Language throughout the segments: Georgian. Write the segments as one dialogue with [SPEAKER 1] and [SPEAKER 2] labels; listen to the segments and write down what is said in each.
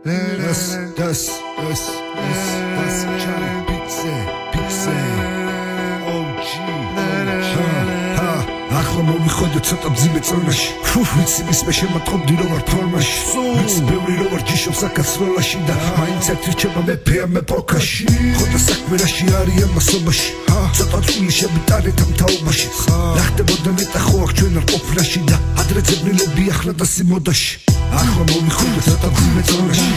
[SPEAKER 1] Das Charlie Pixel OG ახლა მოვიხოდე ცოტა მძიმე წონაში ვიცი მისმე შემატყობდი რომ ვარ ფორმაში ვიცი ბევრი რომ ვარ ჯიშობ საქართველოში და მაინც ერთირჩება მეფეა მე პოკაში ხოდა საქმე რაში არის ამასობაში ცოტა წვილი შემიტანეთ ამ თაობაში რა ხდებოდა ნეტა ხო აქ ჩვენ არ ყოფნაში და ადრე ძებნილები ახლა და სიმოდაში ახლა მოვიხოდე ცოტა მძიმე წონაში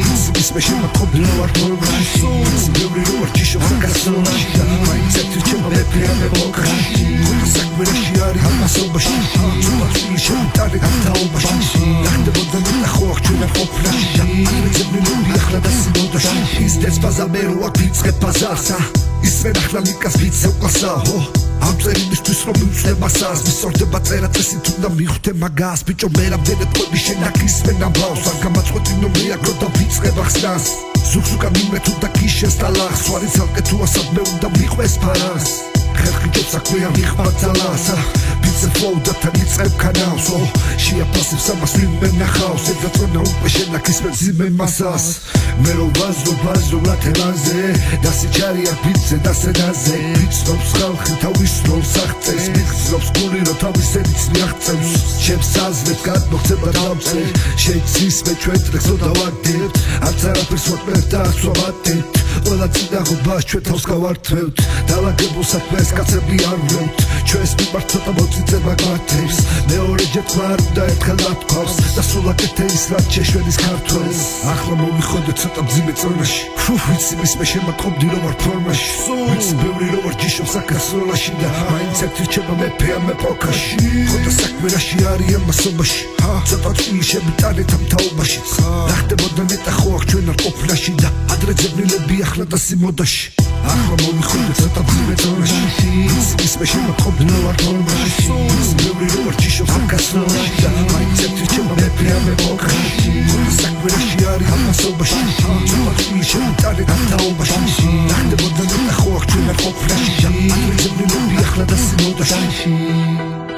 [SPEAKER 1] ვიცი მისმე შემატყობდი რომ ვარ ფორმაში ვიცი ბევრი რომ ვარ ჯიშობ საქართველოში და მაინც ერთირჩება მეფეა მე პოკაში ხოდა საქმე რაში არის ამასობაში ცოტა წვილი შემიტანეთ ამ თაობაში რა ხდებოდა ნეტა ხო აქ ჩვენ არ ყოფნაში და ადრე ძებნილები ახლა და სიმოდაში ისდეც ბაზარ მე რო აქ ვიწყებ ბაზარსა ისმე ახლა ლიკას ვიცე უყასაო ამ წერილისთვის რომ მივწევასას მისორდება წერატესი თუნდა მივხვდე მაგას ბიჭო მე რამდენად ყვები შენაკისმენ ამბავს არ გამაწყვეტინო მე აგრო და ვიწყებ ახსნას ზუგზუგა მიმე თუ და გიშეს და ლახს ვარი ცალკე თუ ასად მე უნდა მიყვეს ფარას ხერხი ჯობს საქმეა მიხვა ძალასა ბიძე ფლოუ და თან იწყებ ქანავსო შეაფასებს ამას ვინმე ნახავს ეგდაწონა უკვე შენაკისმენ ზიმე მასას მე რო ვაზრო ლათერანზე და სიჩარია ბიძე და სენაზე ბიცნობს ხალხი თავისნობს აღწევს მიხსნობს გული რო თავისენიც მიაღწევს ჩემს აზრებს გადმოხდება დავწე შეიცის მე ჩვენ ტრექსო დავაგდებთ არც არაფერს ვატმევთ და არც ვავატებთ ყველა წინაღობას ჩვენ თავს გავართვევთ დალაგებულ საქმეს კაცები არ ვლევთ ჩვენს მიმართ ცოტა მოწიწება გვართებს მეორეჯერ თქვარ უნდა ერთხელ ვთქვავს და სულ აკეთე ის რაც შეშვენის ქართველს ახლა მოვიხოდე ცოტა მძიმე წონაში ვიცი მისმე შემატყობდი რომ ვარ ფორმაში ვიცი ბევრი რომ ვარ ჯიშობ საქართველოში და მაინც ერთირჩება მეფეა მე პოკაში ხოდა საქმე რაში არის ამასობაში ცოტა წვილი შემიტანეთ ამ თაობაში რა ხდებოდა ნეტა ხო აქ ჩვენ არ ყოფნაში და ადრე ძებნილები ახლა და სიმოდაში ახლა მოვიხოდე ცოტა მძიმე წონაში ვიცი მისმე შემატყობდი რომ ვარ ფორმაში ვიცი ბევრი რომ ვარ ჯიშობ საქართველოში და მაინც ერთირჩება მეფეა მე პოკაში ხოდა საქმე რაში არის ამასობაში ცოტა წვილი შემიტანეთ ამ თაობაში რა ხდებოდა ნეტა ხო აქ ჩვენ არ ყოფნაში და ადრე ძებნილები ახლა და სიმოდაში